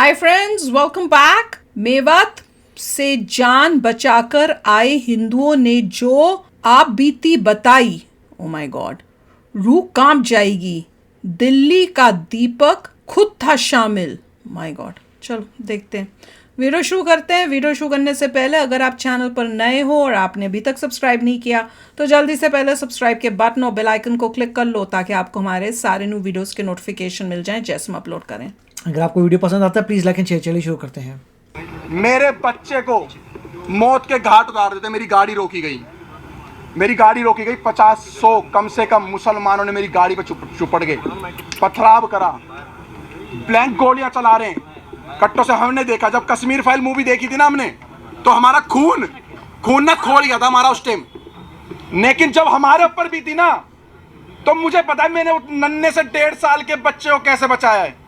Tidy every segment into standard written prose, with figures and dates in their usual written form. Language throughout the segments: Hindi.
Hi friends, welcome back. Mewat से जान बचाकर आए हिंदुओं ने जो आप बीती बताई, ओ माय गॉड, रूह कांप जाएगी। दिल्ली का दीपक खुद था शामिल। माय गॉड, चलो देखते हैं, वीडियो शुरू करते हैं। वीडियो शुरू करने से पहले अगर आप चैनल पर नए हो और आपने अभी तक सब्सक्राइब नहीं किया तो जल्दी से पहले सब्सक्राइब के बटन और बेल आइकन को क्लिक कर लो ताकि आपको हमारे सारे न्यू वीडियोस के नोटिफिकेशन मिल जाएं जैसे हम अपलोड करें। अगर आपको वीडियो पसंद आता है प्लीज लाइक एंड शेयर। चलिए शुरू करते हैं। मेरे बच्चे को मौत के घाट उतार देते। मेरी गाड़ी रोकी गई, 50-100 कम से कम मुसलमानों ने मेरी गाड़ी पे चुपड़ गए, पथराव करा, ब्लैंक गोलियां चला रहे हैं कट्टों से। हमने देखा जब कश्मीर फाइल मूवी देखी थी ना हमने, तो हमारा खून ना खोल गया था हमारा उस टाइम। लेकिन जब हमारे ऊपर भी थी ना, तो मुझे पता है मैंने नन्हे से 1.5 साल के बच्चे को कैसे बचाया है।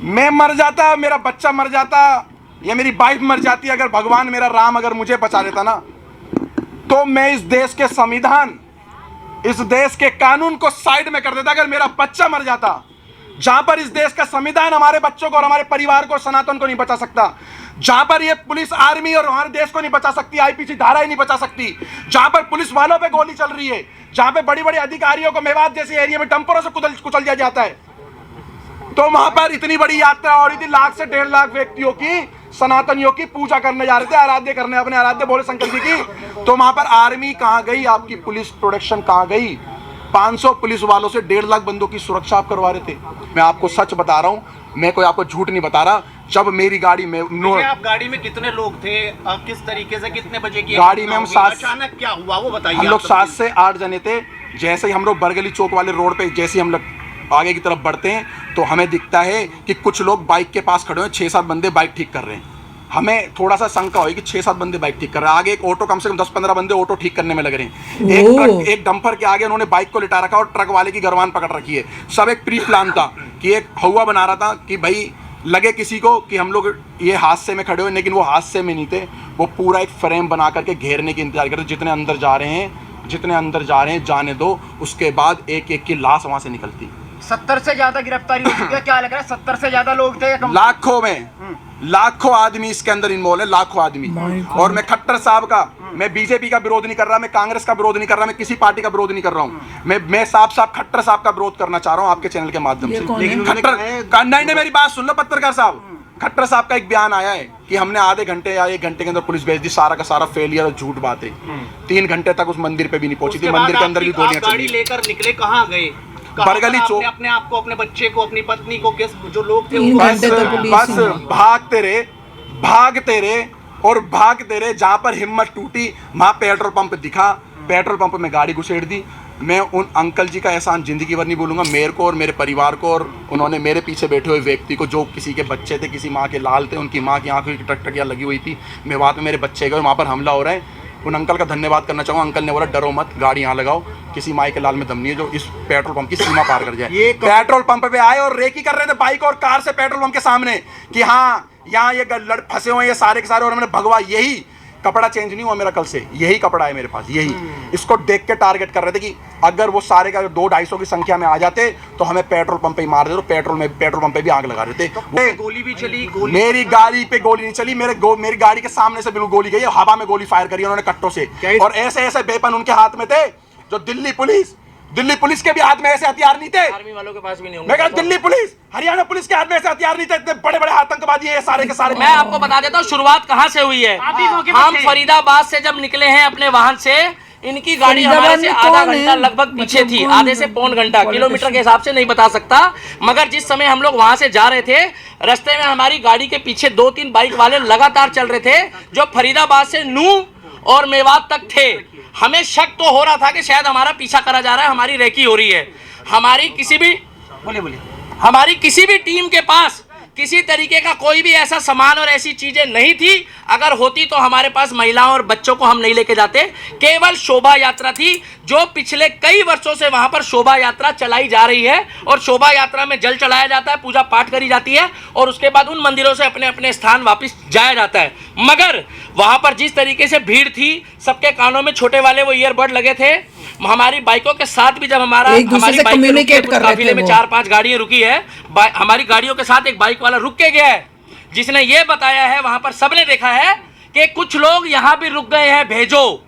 मैं मर जाता, मेरा बच्चा मर जाता, या मेरी वाइफ मर जाती, अगर भगवान मेरा राम अगर मुझे बचा लेता ना, तो मैं इस देश के संविधान, इस देश के कानून को साइड में कर देता। अगर मेरा बच्चा मर जाता, जहां पर इस देश का संविधान हमारे बच्चों को और हमारे परिवार को, सनातन को नहीं बचा सकता, जहां पर ये पुलिस आर्मी और हमारे देश को नहीं बचा सकती, आईपीसी धारा ही नहीं बचा सकती, जहां पर पुलिस वालों पे गोली चल रही है, जहां पे बड़ी बड़ी अधिकारियों को मेवात जैसे एरिया में डंपरों से कुचल दिया जाता है, तो वहां पर इतनी बड़ी यात्रा हो रही थी, 1 से 1.5 लाख व्यक्तियों की, सनातनियों की पूजा करने जा रहे थे, आराध्य करने, अपने आराध्य भोले शंकर जी की। तो वहां पर आर्मी कहां गई, आपकी पुलिस प्रोटेक्शन कहां गई? 500 पुलिस वालों से 1.5 लाख बंदों की सुरक्षा आप करवा रहे थे। मैं आपको सच बता रहा हूं, मैं कोई आपको झूठ नहीं बता रहा। जब मेरी गाड़ी में आप गाड़ी में कितने लोग थे, किस तरीके से, कितने बजे की गाड़ी में हम 7, अचानक क्या हुआ वो बताइए। हम लोग 7 से 8 जने थे। जैसे ही हम लोग बरगली चौक वाले रोड पे जैसे ही हम लोग आगे की तरफ बढ़ते हैं, तो हमें दिखता है कि कुछ लोग बाइक के पास खड़े हैं, 6-7 बंदे बाइक ठीक कर रहे हैं। हमें थोड़ा सा शंका हुई कि 6-7 बंदे बाइक ठीक कर रहे हैं। आगे एक ऑटो, कम से कम 10-15 बंदे ऑटो ठीक करने में लग रहे हैं। एक डंपर के आगे उन्होंने बाइक को लिटा रखा और ट्रक वाले की गर्वान पकड़ रखी है। सब एक प्री प्लान था कि एक हवा बना रहा था कि भाई लगे किसी को कि हम लोग ये हादसे में खड़े हुए, लेकिन वो हादसे में नहीं थे। वो पूरा एक फ्रेम बना करके घेरने की इंतजार करते, जितने अंदर जा रहे हैं जाने दो, उसके बाद एक एक की लाश वहां से निकलती। 70 से ज्यादा गिरफ्तारी हो चुकी है, क्या लग रहा है? 70 से ज्यादा लोग थे, लाखों आदमी इसके अंदर इन्वॉल्व है, लाखों आदमी। और मैं खट्टर साहब का, मैं बीजेपी का विरोध नहीं कर रहा, मैं कांग्रेस का विरोध नहीं कर रहा, मैं किसी पार्टी का विरोध नहीं कर रहा हूँ। मैं साफ खट्टर साहब का विरोध करना चाह रहा हूँ आपके चैनल के माध्यम से। लेकिन खट्टर नहीं, मेरी बात सुन लो पत्रकार साहब। खट्टर साहब का एक बयान आया है कि हमने आधे घंटे या 1 घंटे के अंदर पुलिस भेज दी, सारा का सारा फेलियर और झूठ बात है। 3 घंटे तक उस मंदिर पे भी नहीं पहुंची थी, मंदिर के अंदर भी गोलियां चली। लेकर निकले कहाँ गए? बरगली चौक। अपने आप को, अपने बच्चे को, अपनी पत्नी को, किस जो लोग थे बस भागते रहे। जहां पर हिम्मत टूटी वहां पेट्रोल पंप दिखा, पेट्रोल पंप में गाड़ी घुसेड़ दी। मैं उन अंकल जी का एहसान जिंदगी भर नहीं भूलूंगा, मेरे को और मेरे परिवार को, और उन्होंने मेरे पीछे बैठे हुए व्यक्ति को, जो किसी के बच्चे थे, किसी माँ के लाल थे, उनकी माँ की आंखों की टकटकियां लगी हुई थी। मैं वहाँ पे मेरे बच्चे गए, वहाँ पर हमला हो रहा है। उन अंकल का धन्यवाद करना चाहूँगा। अंकल ने बोला डरो मत, गाड़ी यहाँ लगाओ, किसी माई के लाल में दम नहीं है जो इस पेट्रोल पंप की सीमा पार कर जाए। पेट्रोल पंप पे आए और रेकी कर रहे थे बाइक और कार से पेट्रोल पंप के सामने कि हाँ यहाँ ये फंसे हुए ये सारे के सारे। और मैंने भगवा, यही कपड़ा चेंज नहीं हुआ मेरा कल से, यही कपड़ा है मेरे पास, यही। इसको देख के टारगेट कर रहे थे कि अगर वो सारे का 200-250 की संख्या में आ जाते तो हमें पेट्रोल पंप पे ही मार देते, और पेट्रोल पंप पे भी आग लगा देते। गोली भी चली? मेरी गाड़ी पे गोली नहीं चली, मेरी गाड़ी के सामने से बिल्कुल गोली गई, हवा में गोली फायर करी उन्होंने कट्टों से। और ऐसे वेपन उनके हाथ में थे जो दिल्ली पुलिस के भी हाथ में ऐसे हथियार नहीं थे, आर्मी वालों के पास भी नहीं होंगे। मैं कह दिल्ली पुलिस, हरियाणा पुलिस के हाथ में ऐसे हथियार नहीं थे, इतने बड़े आतंकवादी है सारे के सारे। मैं आपको बता देता हूँ शुरुआत कहाँ से हुई है। हम फरीदाबाद से जब निकले हैं अपने वाहन से, इनकी गाड़ी हमारे से आधा घंटा लगभग पीछे थी, आधे से पौन घंटा, किलोमीटर के हिसाब से नहीं बता सकता, मगर जिस समय हम लोग वहां से जा रहे थे, रास्ते में हमारी गाड़ी के पीछे 2-3 बाइक वाले लगातार चल रहे थे, जो फरीदाबाद से नूह और मेवात तक थे। हमें शक तो हो रहा था कि शायद हमारा पीछा करा जा रहा है, हमारी रेकी हो रही है। हमारी किसी भी टीम के पास किसी तरीके का कोई भी ऐसा सामान और ऐसी चीजें नहीं थी। अगर होती तो हमारे पास महिलाओं और बच्चों को हम नहीं लेके जाते। केवल शोभा यात्रा थी, जो पिछले कई वर्षों से वहां पर शोभा यात्रा चलाई जा रही है, और शोभा यात्रा में जल चढ़ाया जाता है, पूजा पाठ करी जाती है, और उसके बाद उन मंदिरों से अपने अपने स्थान वापस जाया जाता है। मगर वहां पर जिस तरीके से भीड़ थी, सबके कानों में छोटे वाले वो ईयरबड लगे थे। हमारी बाइकों के साथ भी जब हमारी बाइक काफिले में 4-5 गाड़ियां रुकी है, हमारी गाड़ियों के साथ एक बाइक वाला रुक के गया है जिसने ये बताया है वहां पर सबने देखा है कि कुछ लोग यहां भी रुक गए हैं, भेजो।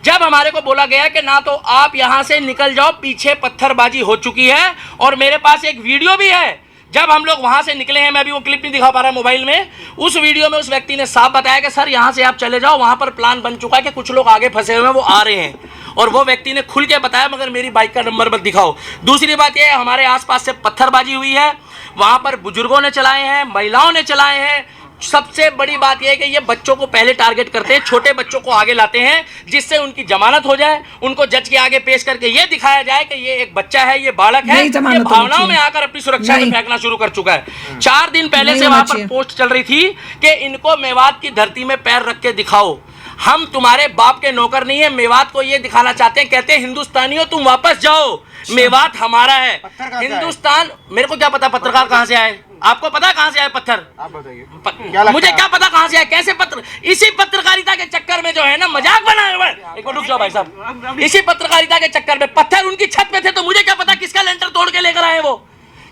जब हमारे को बोला गया कि ना तो आप यहां से निकल जाओ, पीछे पत्थरबाजी हो चुकी है, और मेरे पास एक वीडियो भी है जब हम लोग वहां से निकले हैं, मैं अभी वो क्लिप नहीं दिखा पा रहा मोबाइल में। उस वीडियो में उस व्यक्ति ने साफ बताया कि सर यहां से आप चले जाओ, वहां पर प्लान बन चुका है कि कुछ लोग आगे फंसे हुए हैं, वो आ रहे हैं। और वो व्यक्ति ने खुल के बताया मगर मेरी बाइक का नंबर मत दिखाओ। दूसरी बात यह है, हमारे आसपास से पत्थरबाजी हुई है, वहां पर बुजुर्गों ने चलाए हैं, महिलाओं ने चलाए हैं। सबसे बड़ी बात यह है कि ये बच्चों को पहले टारगेट करते हैं, छोटे बच्चों को आगे लाते हैं जिससे उनकी जमानत हो जाए, उनको जज के आगे पेश करके ये दिखाया जाए कि ये एक बच्चा है, ये बालक है, ये भावनाओं में आकर अपनी सुरक्षा में फेंकना शुरू कर चुका है। 4 दिन पहले से वहां पर पोस्ट चल रही थी कि इनको मेवात की धरती में पैर रख के दिखाओ, हम तुम्हारे बाप के नौकर नहीं है। मेवात को ये दिखाना चाहते हैं, कहते हैं हिंदुस्तानियों तुम वापस जाओ, मेवात हमारा है। हिंदुस्तान, मेरे को क्या पता पत्रकार कहां से आए, आपको पता कहां से आए पत्थर? आप बताइए, मुझे क्या पता कहां से आए, कैसे पत्र, इसी पत्रकारिता के चक्कर में जो है ना मजाक बनाया हुआ है। एक मिनट रुक जाओ भाई साहब, इसी पत्रकारिता के चक्कर में पत्थर उनकी छत पे थे, तो मुझे क्या पता किसका लेंटर तोड़ के लेकर आए वो।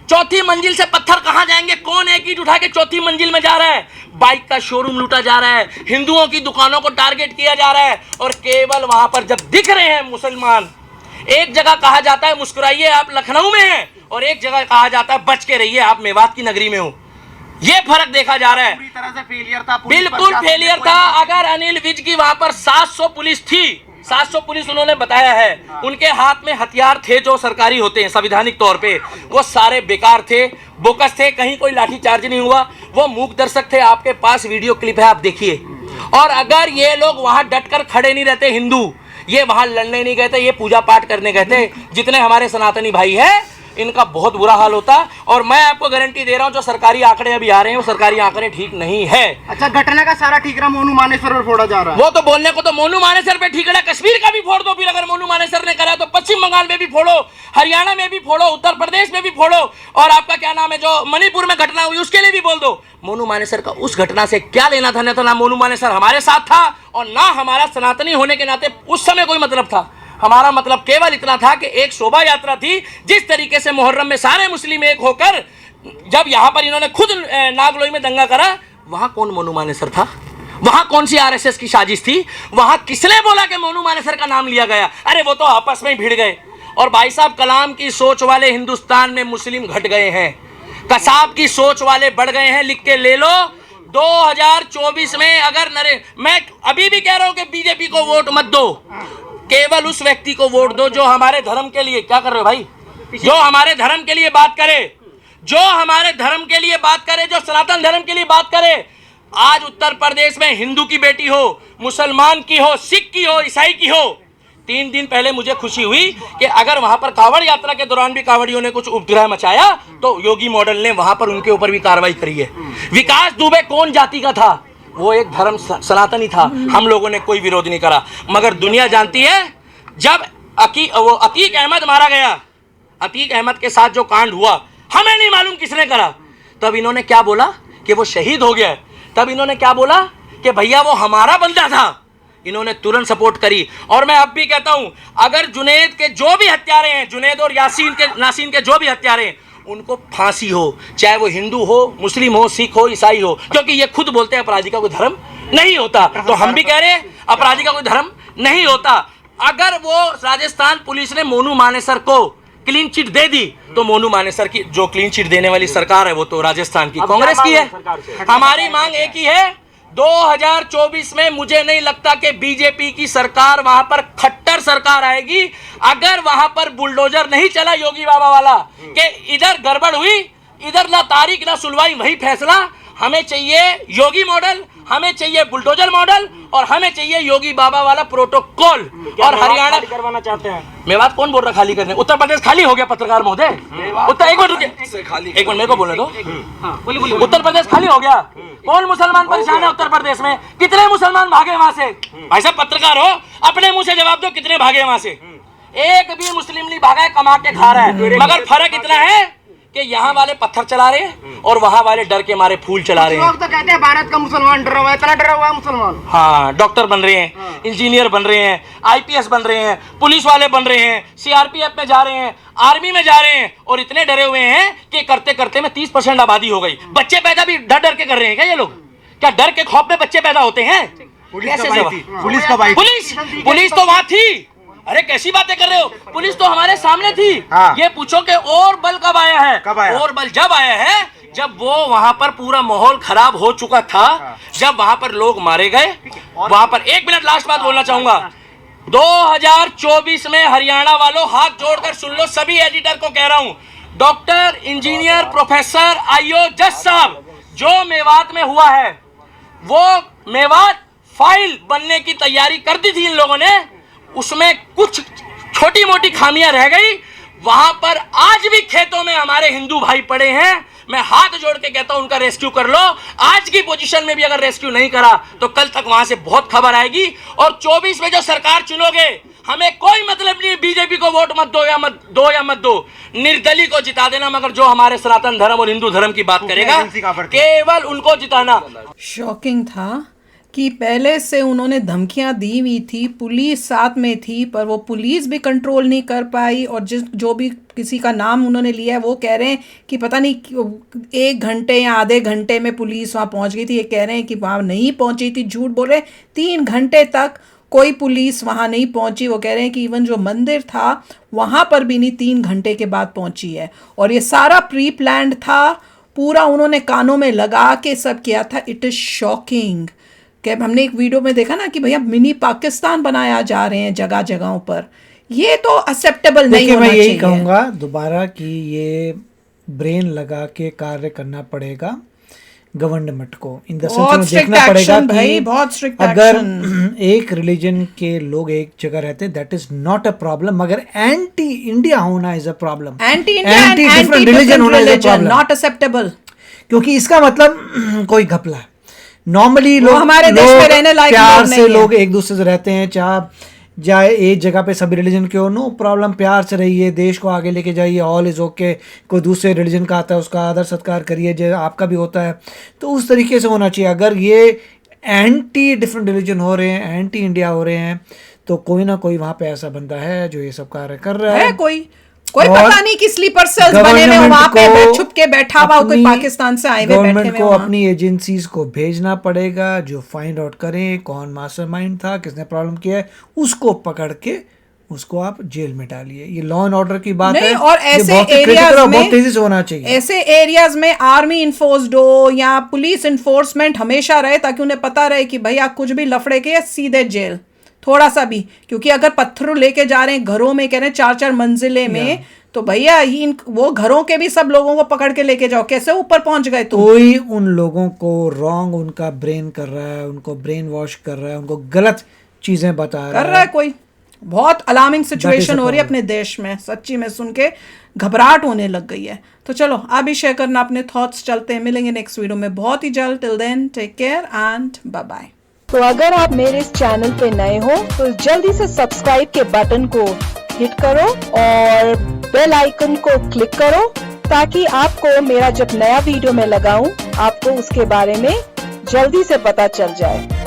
चौथी मंजिल से पत्थर कहां जाएंगे, कौन एक ईंट उठा के चौथी मंजिल में जा रहा है? बाइक का शोरूम लूटा जा रहा है, हिंदुओं की दुकानों को टारगेट किया जा रहा है, और केवल वहां पर जब दिख रहे हैं मुसलमान, एक जगह कहा जाता है मुस्कुराइए आप लखनऊ में हैं, और एक जगह कहा जाता है बच के रहिए आप मेवात की नगरी में हो। ये फर्क देखा जा रहा है। पूरी तरह से फेलियर था, बिल्कुल फेलियर था। अगर अनिल विज की वहां पर 700 पुलिस थी, 700 पुलिस उन्होंने बताया है, उनके हाथ में हथियार थे जो सरकारी होते हैं संविधानिक तौर पे, वो सारे बेकार थे, बोकस थे, कहीं कोई लाठीचार्ज नहीं हुआ, वो मूक दर्शक थे। आपके पास वीडियो क्लिप है, आप देखिए। और अगर ये लोग वहां डटकर खड़े नहीं रहते, हिंदू ये वहां लड़ने नहीं गए थे, ये पूजा पाठ करने गए थे, जितने हमारे सनातनी भाई हैं इनका बहुत बुरा हाल होता। और मैं आपको गारंटी दे रहा हूं जो सरकारी आंकड़े अभी आ रहे हैं वो सरकारी आंकड़े ठीक नहीं है। अच्छा, घटना का सारा ठीकरा मोनू मानेसर पर फोड़ा जा रहा है। वो तो बोलने को तो मोनू मानेसर पे ठीक है, कश्मीर का भी फोड़ दो, फिर अगर मोनू मानेसर ने करा तो पश्चिम बंगाल में भी फोड़ो, हरियाणा में भी फोड़ो, उत्तर प्रदेश में भी फोड़ो, और आपका क्या नाम है जो मणिपुर में घटना हुई उसके लिए भी बोल दो। मोनू मानेसर का उस घटना से क्या लेना था? तो ना मोनू मानेसर हमारे साथ था और ना हमारा सनातनी होने के नाते उस समय कोई मतलब था। हमारा मतलब केवल इतना था कि एक शोभा यात्रा थी, जिस तरीके से मुहर्रम में सारे मुस्लिम एक होकर, जब यहाँ पर इन्होंने खुद नागलोई में दंगा करा, वहां कौन मोनू मानेसर था? वहां कौन सी आरएसएस की साजिश थी? वहां किसने बोला कि मोनू मानेसर का नाम लिया गया? अरे वो तो आपस में ही भिड़ गए। और भाई साहब, कलाम की सोच वाले हिंदुस्तान में मुस्लिम घट गए हैं, कसाब की सोच वाले बढ़ गए हैं। लिख के ले लो, 2024 में अगर मैं अभी भी कह रहा हूं कि बीजेपी को वोट मत दो, केवल उस व्यक्ति को वोट दो जो हमारे धर्म के लिए, क्या कर रहे हो भाई, जो हमारे धर्म के लिए बात करे, जो हमारे धर्म के लिए बात करे, जो सनातन धर्म के लिए बात करे। आज उत्तर प्रदेश में हिंदू की बेटी हो, मुसलमान की हो, सिख की हो, ईसाई की हो, 3 दिन पहले मुझे खुशी हुई कि अगर वहां पर कांवड़ यात्रा के दौरान भी कांवड़ियों ने कुछ उपद्रव मचाया तो योगी मॉडल ने वहां पर उनके ऊपर भी कार्रवाई करी है। विकास दुबे कौन जाति का था? वो एक धर्म सनातनी था, हम लोगों ने कोई विरोध नहीं करा। मगर दुनिया जानती है, जब अतीक अहमद मारा गया, अतीक अहमद के साथ जो कांड हुआ, हमें नहीं मालूम किसने करा, तब इन्होंने क्या बोला कि वो शहीद हो गया। तब इन्होंने क्या बोला कि भैया वो हमारा बंदा था। इन्होंने तुरंत सपोर्ट करी। और मैं अब भी कहता हूं, अगर जुनैद के जो भी हत्यारे हैं, जुनैद और नासीन के जो भी हत्यारे हैं, उनको फांसी हो, चाहे वो हिंदू हो, मुस्लिम हो, सिख हो, ईसाई हो, क्योंकि ये खुद बोलते हैं अपराधी का कोई धर्म नहीं होता। तो हम भी कह रहे हैं अपराधी का कोई धर्म नहीं होता। अगर वो राजस्थान पुलिस ने मोनू मानेसर को क्लीन चिट दे दी, तो मोनू मानेसर की जो क्लीन चिट देने वाली सरकार है वो तो राजस्थान की कांग्रेस की है। हमारी मांग एक ही है, 2024 में मुझे नहीं लगता कि बीजेपी की सरकार वहां पर खट्टर सरकार आएगी। अगर वहां पर बुलडोजर नहीं चला योगी बाबा वाला कि इधर गड़बड़ हुई, इधर ना तारीख ना सुनवाई, वही फैसला। हमें चाहिए योगी मॉडल, हमें चाहिए बुलडोजर मॉडल, और हमें चाहिए योगी बाबा वाला प्रोटोकॉल। और हरियाणा करवाना चाहते हैं। मेवात कौन बोल रहा खाली करने? उत्तर प्रदेश खाली हो गया पत्रकार महोदय। उत्तर एक मिनट रुकिए, एक मिनट मेरे को बोलने दो। उत्तर प्रदेश खाली हो गया। कौन मुसलमान परेशान है उत्तर प्रदेश में? कितने मुसलमान भागे वहां से? भाई साहब पत्रकार हो, अपने मुंह से जवाब दो, कितने भागे वहां से? एक भी मुस्लिम नहीं भागा है, कमा के खा रहा है। मगर फर्क इतना है कि यहाँ वाले पत्थर चला रहे हैं और वहाँ वाले डर के मारे फूल चला रहे हैं। लोग तो कहते हैं भारत का मुसलमान डरा हुआ है, इतना डरा हुआ है मुसलमान। हाँ, डॉक्टर बन रहे हैं, इंजीनियर बन रहे हैं, आईपीएस बन रहे हैं, पुलिस वाले बन रहे हैं, सीआरपीएफ में जा रहे हैं, आर्मी में जा रहे हैं और इतने डरे हुए हैं कि करते करते में 30% आबादी हो गई। बच्चे पैदा भी डर डर के कर रहे हैं क्या ये लोग? क्या डर के खौफ में बच्चे पैदा होते हैं? पुलिस कब आई? पुलिस तो वहां थी। अरे कैसी बातें कर रहे हो? पुलिस तो हमारे सामने थी। हाँ। ये पूछो कि और बल कब आया है? कब आया? और बल जब आया है जब वो वहां पर पूरा माहौल खराब हो चुका था, जब वहां पर लोग मारे गए। वहां पर 1 मिनट लास्ट बात बोलना चाहूंगा। 2024 में हरियाणा वालों हाथ जोड़कर सुन लो, सभी एडिटर को कह रहा हूं, डॉक्टर, इंजीनियर, प्रोफेसर, आईओ, जज साहब, जो मेवात में हुआ है वो मेवात फाइल बनने की तैयारी कर दी थी इन लोगों ने, उसमें कुछ छोटी मोटी खामियां रह गई। वहां पर आज भी खेतों में हमारे हिंदू भाई पड़े हैं। मैं हाथ जोड़ के कहता हूं उनका रेस्क्यू कर लो। आज की पोजीशन में भी अगर रेस्क्यू नहीं करा तो कल तक वहां से बहुत खबर आएगी। और 24 में जो सरकार चुनोगे, हमें कोई मतलब नहीं बीजेपी को वोट मत दो या मत दो, निर्दलीय को जिता देना, मगर जो हमारे सनातन धर्म और हिंदू धर्म की बात करेगा केवल उनको जिताना। शॉकिंग था कि पहले से उन्होंने धमकियां दी हुई थी, पुलिस साथ में थी, पर वो पुलिस भी कंट्रोल नहीं कर पाई। और जो भी किसी का नाम उन्होंने लिया है वो कह रहे हैं कि पता नहीं 1 घंटे या आधे घंटे में पुलिस वहाँ पहुँच गई थी। ये कह रहे हैं कि वहाँ नहीं पहुँची थी, झूठ बोल रहे हैं। 3 घंटे तक कोई पुलिस वहाँ नहीं पहुँची। वो कह रहे हैं कि इवन जो मंदिर था वहाँ पर भी नहीं 3 घंटे के बाद पहुँची है। और ये सारा प्री प्लान्ड था, पूरा उन्होंने कानों में लगा के सब किया था। It is shocking. कि हमने एक वीडियो में देखा ना कि भैया मिनी पाकिस्तान बनाया जा रहे हैं जगह जगहों पर। ये तो एक्सेप्टेबल नहीं होना मैं यही चाहिए। कहूँगा दोबारा कि ये ब्रेन लगा के कार्य करना पड़ेगा गवर्नमेंट को। इन द बहुत सेंस देखना strict पड़ेगा action भाई, कि बहुत strict अगर action। एक रिलीजन के लोग एक जगह रहते हैं that is not a problem, मगर एंटी इंडिया होना is a problem. Anti India anti different religion होना is a problem, not acceptable. क्योंकि इसका मतलब कोई घपला है। नॉर्मली वो लोग हमारे देश में रहने लायक प्यार लोग से नहीं लोग है। एक दूसरे से रहते हैं, चाहे एक जगह पे सभी रिलीजन के हो, नो प्रॉब्लम, प्यार से रहिए, देश को आगे लेके जाइए, ऑल इज ओके। कोई दूसरे रिलीजन का आता है उसका आदर सत्कार करिए, जो आपका भी होता है, तो उस तरीके से होना चाहिए। अगर ये एंटी डिफरेंट रिलीजन हो रहे हैं, एंटी इंडिया हो रहे हैं, तो कोई ना कोई वहाँ पे ऐसा बंदा है जो ये सब कार्य कर रहा है। कोई और पता नहीं कि स्लीपर सेल्स बने हुए वहां पे छुप के बैठा हुआ, कोई पाकिस्तान से आए हुए बैठे हुए। गवर्नमेंट को अपनी एजेंसीज को भेजना पड़ेगा जो फाइंड आउट करें कौन मास्टरमाइंड था, किसने प्रॉब्लम किया है, उसको पकड़ के उसको आप जेल में डालिए। ये लॉ एंड ऑर्डर की बात है। और ऐसे बहुत एरियाज में बहुत तेजी से होना चाहिए। ऐसे एरियाज में आर्मी इन्फोर्स्ड हो या पुलिस इन्फोर्समेंट हमेशा रहे, ताकि उन्हें पता रहे कि भैया कुछ भी लफड़े के सीधे जेल, थोड़ा सा भी। क्योंकि अगर पत्थर लेके जा रहे हैं घरों में, कह रहे हैं 4-4 मंजिले में, तो भैया वो घरों के भी सब लोगों को पकड़ के लेके जाओ, कैसे ऊपर पहुंच गए तुम? कोई उन लोगों को रॉन्ग उनका ब्रेन कर रहा है, उनको ब्रेन वॉश कर रहा है, उनको गलत चीजें बता रहा है। कोई बहुत अलार्मिंग सिचुएशन हो रही है अपने देश में, सच्ची में सुन के घबराहट होने लग गई है। तो चलो आप भी शेयर करना अपने थॉट्स। चलते हैं, मिलेंगे नेक्स्ट वीडियो में बहुत ही जल्द। Till then take care and bye bye. तो अगर आप मेरे इस चैनल पे नए हो तो जल्दी से सब्सक्राइब के बटन को हिट करो और बेल आइकन को क्लिक करो, ताकि आपको मेरा जब नया वीडियो मैं लगाऊं आपको उसके बारे में जल्दी से पता चल जाए।